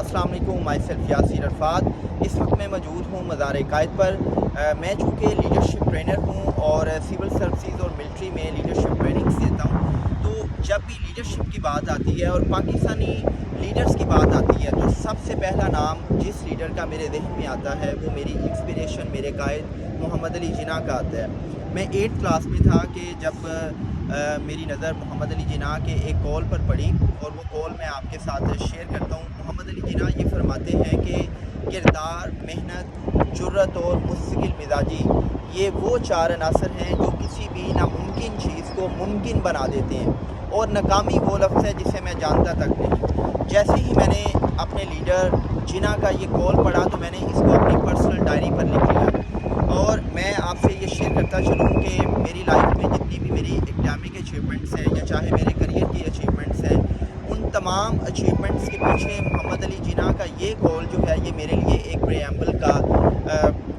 अस्सलाम वालेकुम, my self Yasir Arfat. इस वक्त मैं मौजूद हूँ मज़ार कायद पर। मैं चूँकि लीडरशिप ट्रेनर हूँ और सिविल सर्विसेज और मिलिट्री में लीडरशिप ट्रेनिंग्स देता हूँ, तो जब भी लीडरशिप की बात आती है और पाकिस्तानी लीडर्स की बात आती है तो सबसे पहला नाम जिस लीडर का मेरे जहन में आता है वो मेरी इंस्पिरेशन, मेरे कायद मोहम्मद अली जिन्ना का आता है। मैं 8th क्लास में था कि जब मेरी नज़र मोहम्मद अली जिन्ना के एक कॉल पर पड़ी और वो कॉल मैं आपके साथ शेयर करता हूँ। मोहम्मद अली जिन्ना ये फरमाते हैं कि किरदार, मेहनत, जुर्रत और मुस्तकिल मिजाजी ये वो 4 अनासर हैं जो किसी भी नामुमकिन चीज़ को मुमकिन बना देते हैं। और नाकामी वो लफ्ज़ है जिसे मैं जानता तक नहीं। जैसे ही मैंने अपने लीडर जिन्ना का ये कॉल पढ़ा तो मैंने इसको अपनी पर्सनल डायरी पर लिख लिया। और मैं आपसे ये शेयर करता चलूँ कि मेरी लाइफ में जितनी भी मेरी एकेडमिक अचीवमेंट्स हैं या चाहे मेरे करियर की अचीवमेंट्स हैं, उन तमाम अचीवमेंट्स के पीछे मोहम्मद अली जिन्ना का ये कॉल जो है ये मेरे लिए एक प्रेएम्बल का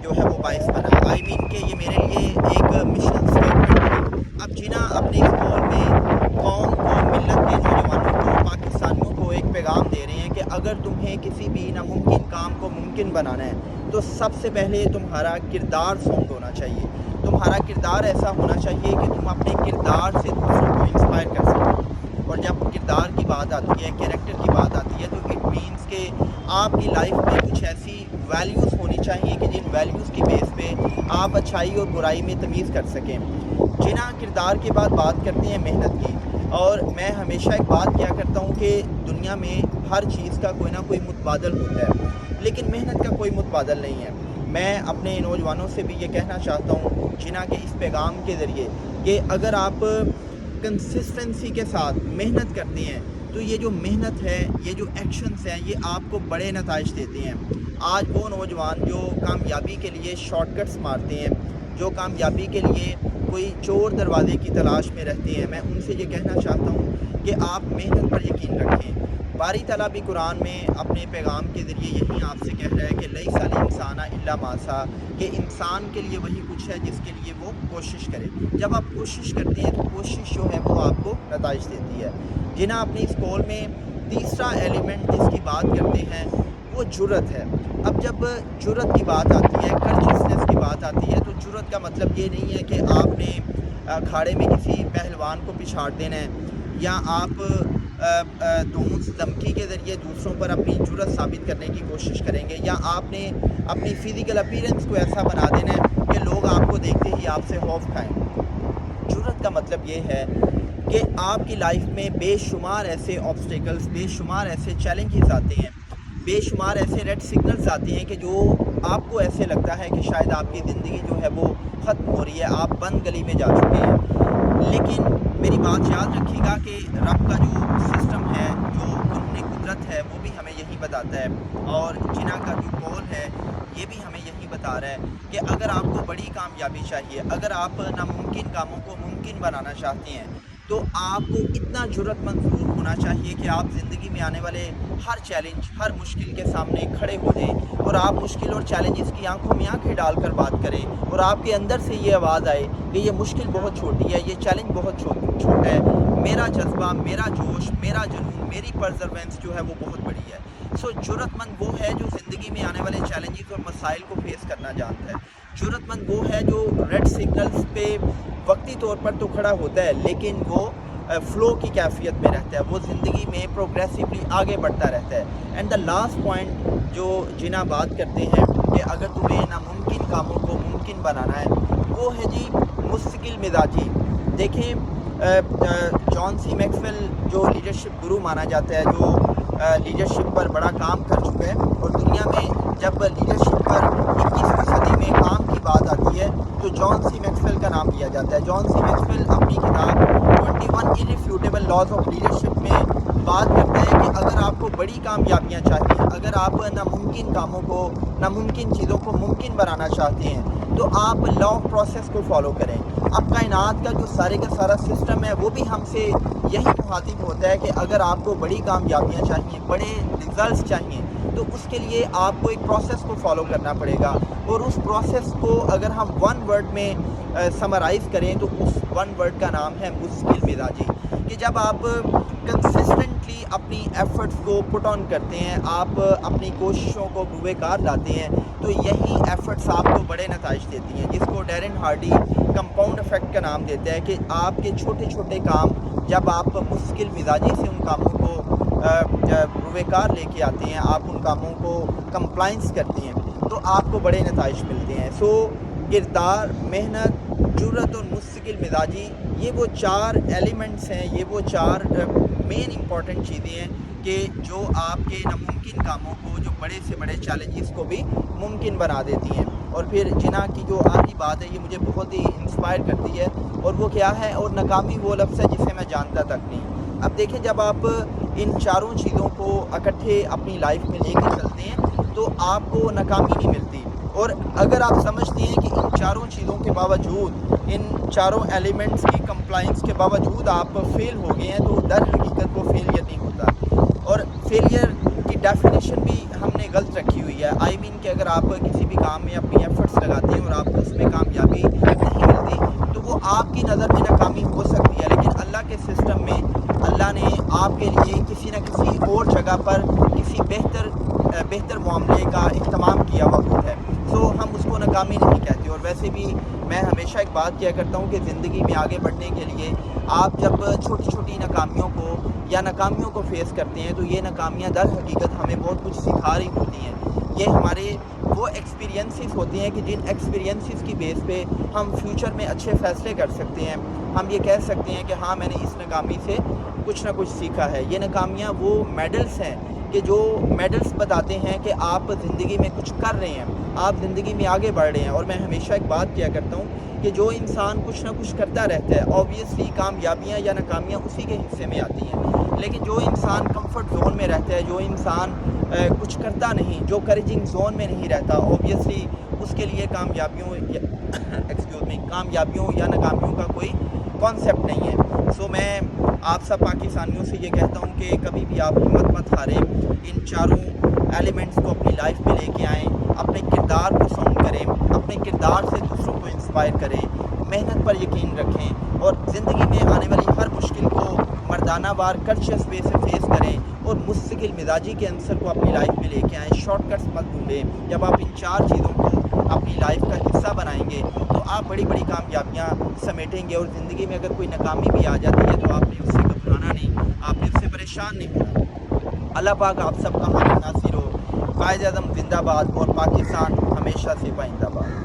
जो है वो बाइस बना। आई मीन कि ये मेरे लिए एक मिशन स्टेटमेंट है। अब जिन्ना अपने इस कॉल में कौम को, मिल्लत के नौजवानों को, पाकिस्तानियों को एक पैगाम दे रहे हैं कि अगर तुम्हें किसी भी नामुमकिन काम को मुमकिन बनाना है तो सबसे पहले तुम्हारा किरदार सॉन्ग होना चाहिए। तुम्हारा किरदार ऐसा होना चाहिए कि तुम अपने किरदार से दूसरों को इंस्पायर कर सको। और जब किरदार की बात आती है, कैरेक्टर की बात आती है, तो इट मीन्स कि आपकी लाइफ में कुछ ऐसी वैल्यूज़ होनी चाहिए कि जिन वैल्यूज़ की बेस पे आप अच्छाई और बुराई में तमीज़ कर सकें। जिन्ना किरदार के बाद बात करते हैं मेहनत की। और मैं हमेशा एक बात किया करता हूँ कि दुनिया में हर चीज़ का कोई ना कोई मुतबादल होता है, लेकिन मेहनत का कोई मुतबादल नहीं है। मैं अपने नौजवानों से भी ये कहना चाहता हूँ जिन्ना के इस पैगाम के ज़रिए कि अगर आप कंसिस्टेंसी के साथ मेहनत करते हैं तो ये जो मेहनत है, ये जो एक्शंस हैं, ये आपको बड़े नताइज देते हैं। आज वो नौजवान जो कामयाबी के लिए शॉर्टकट्स मारते हैं, जो कामयाबी के लिए कोई चोर दरवाजे की तलाश में रहते हैं, मैं उनसे ये कहना चाहता हूँ कि आप मेहनत पर यकीन रखें। बारी ताला भी कुरान में अपने पैगाम के ज़रिए यही आपसे कह रहा है कि लई साल इंसाना इल्ला मासा, कि इंसान के लिए वही कुछ है जिसके लिए वो कोशिश करे। जब आप कोशिश करते हैं तो कोशिश जो है वो आपको नताइज देती है। जिन्ना अपने इस कॉल में तीसरा एलिमेंट जिसकी बात करते हैं वो जुर्रत है। अब जब जुर्रत की बात आती है, कर्चियसनेस की बात आती है, तो जुर्रत का मतलब ये नहीं है कि आपने अखाड़े में किसी पहलवान को पिछाड़ देना है या आप धूस धमकी के ज़रिए दूसरों पर अपनी जुर्रत साबित करने की कोशिश करेंगे, या आपने अपनी फ़िज़िकल अपीयरेंस को ऐसा बना देना है कि लोग आपको देखते ही आपसे खौफ खाएं। जुर्रत का मतलब ये है कि आपकी लाइफ में बेशुमार ऐसे ऑब्स्टिकल्स, बेशुमार ऐसे चैलेंजेस आते हैं, बेशुमार ऐसे रेड सिग्नल्स आते हैं कि जो आपको ऐसे लगता है कि शायद आपकी ज़िंदगी जो है वो ख़त्म हो रही है, आप बंद गली में जा चुके हैं। लेकिन मेरी बात याद रखिएगा कि रब का जो सिस्टम है, जो उन्होंने कुदरत है, वो भी हमें यही बताता है। और जिन्ना का जो कॉल है ये भी हमें यही बता रहा है कि अगर आपको बड़ी कामयाबी चाहिए, अगर आप नामुमकिन कामों को मुमकिन बनाना चाहते हैं, तो आपको इतना जुर्रतमंद ज़रूर होना चाहिए कि आप ज़िंदगी में आने वाले हर चैलेंज, हर मुश्किल के सामने खड़े हो जाएं और आप मुश्किल और चैलेंजेस की आंखों में आंखें डालकर बात करें और आपके अंदर से ये आवाज़ आए कि ये मुश्किल बहुत छोटी है, ये चैलेंज बहुत छोटा है, मेरा जज्बा, मेरा जोश, मेरा जुनून, मेरी परजर्वेंस जो है वो बहुत बड़ी है। सो जुर्रतमंद वो है जो ज़िंदगी में आने वाले चैलेंजेस और मसाइल को फेस करना जानता है। जुर्रतमंद वो है जो रेड सिग्नल्स पे वक्ती तौर पर तो खड़ा होता है, लेकिन वो फ़्लो की कैफियत में रहता है, वो ज़िंदगी में प्रोग्रेसिवली आगे बढ़ता रहता है। एंड द लास्ट पॉइंट जो जिन्ना बात करते हैं कि अगर तुम्हें नामुमकिन कामों को मुमकिन बनाना है, वो है जी मुस्तकिल मिजाजी। देखें, जॉन सी मैक्सवेल जो लीडरशिप गुरु माना जाता है, जो लीडरशिप पर बड़ा काम कर चुका है, और दुनिया में जब लीडरशिप पर 21वीं सदी में काम की बात आती है तो जॉन सी मैक्सवेल का नाम लिया जाता है। जॉन सी मैक्सवेल अपनी किताब 21 इररिफ्यूटेबल लॉज ऑफ लीडरशिप में बात करता है कि अगर आपको बड़ी कामयाबियाँ चाहिए, अगर आप नामुमकिन कामों को, नामुमकिन चीज़ों को मुमकिन बनाना चाहते हैं, तो आप लॉ ऑफ प्रोसेस को फॉलो करें। अब कायनात का जो सारे का सारा सिस्टम है वो भी हमसे यही मुखातिब होता है कि अगर आपको बड़ी कामयाबियाँ चाहिए, बड़े रिजल्ट्स चाहिए, तो उसके लिए आपको एक प्रोसेस को फॉलो करना पड़ेगा। और उस प्रोसेस को अगर हम वन वर्ड में समराइज़ करें तो उस वन वर्ड का नाम है मुश्किल मिजाजी। कि जब आप कंसिस्टेंटली کنٹینیوسلی اپنی ایفرٹس کو پٹ آن کرتے ہیں, آپ اپنی کوششوں کو بروئے کار لاتے ہیں, تو یہی ایفرٹس آپ کو بڑے نتائج دیتی ہیں, جس کو ڈیرن ہارڈی کمپاؤنڈ افیکٹ کا نام دیتا ہے کہ آپ کے چھوٹے چھوٹے کام جب آپ مشکل مزاجی سے ان کاموں کو بروئے کار لے کے آتے ہیں, آپ ان کاموں کو کمپلائنس کرتے ہیں, تو آپ کو بڑے نتائج ملتے ہیں. سو کردار, محنت, جرأت اور مستقل مزاجی, یہ وہ 4 ایلیمنٹس ہیں, یہ وہ 4 مین امپورٹنٹ چیزیں ہیں کہ جو آپ کے ناممکن کاموں کو, جو بڑے سے بڑے چیلنجز کو بھی ممکن بنا دیتی ہیں. اور پھر جناح کی جو آخری بات ہے یہ مجھے بہت ہی انسپائر کرتی ہے, اور وہ کیا ہے, اور ناکامی وہ لفظ ہے جسے میں جانتا تک نہیں. اب دیکھیں, جب آپ ان 4 چیزوں کو اکٹھے اپنی لائف میں لے کے چلتے ہیں تو آپ کو ناکامی نہیں ملتی. اور اگر آپ سمجھتے ہیں کہ ان 4 چیزوں کے باوجود, ان 4 ایلیمنٹس کی کمپلائنس کے باوجود آپ فیل ہو گئے ہیں, تو در حقیقت وہ فیلئر نہیں ہوتا. اور فیلئر کی ڈیفینیشن بھی ہم نے غلط رکھی ہوئی ہے. آئی مین کہ اگر آپ کسی بھی کام میں اپنی ایفرٹس لگاتے ہیں اور آپ کو اس میں کامیابی نہیں ملتی, تو وہ آپ کی نظر میں ناکامی ہو سکتی ہے, لیکن اللہ کے سسٹم میں اللہ نے آپ کے لیے کسی نہ کسی اور جگہ پر کسی بہتر معاملے کا اہتمام کیا ہوا ہے. سو ہم اس کو ناکامی نہیں کہتے. اور ویسے بھی میں ہمیشہ ایک بات کیا کرتا ہوں کہ زندگی میں آگے بڑھنے کے لیے آپ جب چھوٹی چھوٹی ناکامیوں کو یا ناکامیوں کو فیس کرتے ہیں, تو یہ ناکامیاں در حقیقت ہمیں بہت کچھ سکھا رہی ہوتی ہیں. یہ ہمارے وہ ایکسپیرینسز ہوتے ہیں کہ جن ایکسپیرینسز کی بیس پہ ہم فیوچر میں اچھے فیصلے کر سکتے ہیں. ہم یہ کہہ سکتے ہیں کہ ہاں, میں نے اس ناکامی سے کچھ نہ کچھ سیکھا ہے. یہ ناکامیاں وہ میڈلز ہیں کہ جو میڈلز بتاتے ہیں کہ آپ زندگی میں کچھ کر رہے ہیں, آپ زندگی میں آگے بڑھ رہے ہیں. اور میں ہمیشہ ایک بات کیا کرتا ہوں کہ جو انسان کچھ نہ کچھ کرتا رہتا ہے, آبویسلی کامیابیاں یا ناکامیاں اسی کے حصے میں آتی ہیں. لیکن جو انسان کمفرٹ زون میں رہتا ہے, جو انسان کچھ کرتا نہیں, جو کریجنگ زون میں نہیں رہتا, آبویسلی اس کے لیے کامیابیوں یا ناکامیوں کا کوئی کانسیپٹ نہیں ہے. سو میں آپ سب پاکستانیوں سے یہ کہتا ہوں کہ کبھی بھی آپ ہمت مت ہاریں, ان 4 ایلیمنٹس کو اپنی لائف میں لے کے آئیں, اپنے کردار کو ساؤنڈ کریں, اپنے کردار سے دوسروں کو انسپائر کریں, محنت پر یقین رکھیں, اور زندگی میں آنے والی ہر مشکل کو مردانہ وار کرچس وے سے فیس کریں, اور مستقل مزاجی کے عنصر کو اپنی لائف میں لے کے آئیں. شارٹ کٹس مت ڈھونڈیں. جب آپ ان 4 چیزوں کو اپنی لائف کا حصہ بنائیں گے تو آپ بڑی بڑی کامیابیاں سمیٹیں گے. اور زندگی میں اگر کوئی ناکامی بھی آ جاتی ہے تو آپ نے اس سے گھبرانا نہیں, آپ نے اس سے پریشان نہیں ہونا. اللہ پاک آپ سب کا حامی ناصر ہو. قائد اعظم زندہ باد, اور پاکستان ہمیشہ سے پائندہ باد.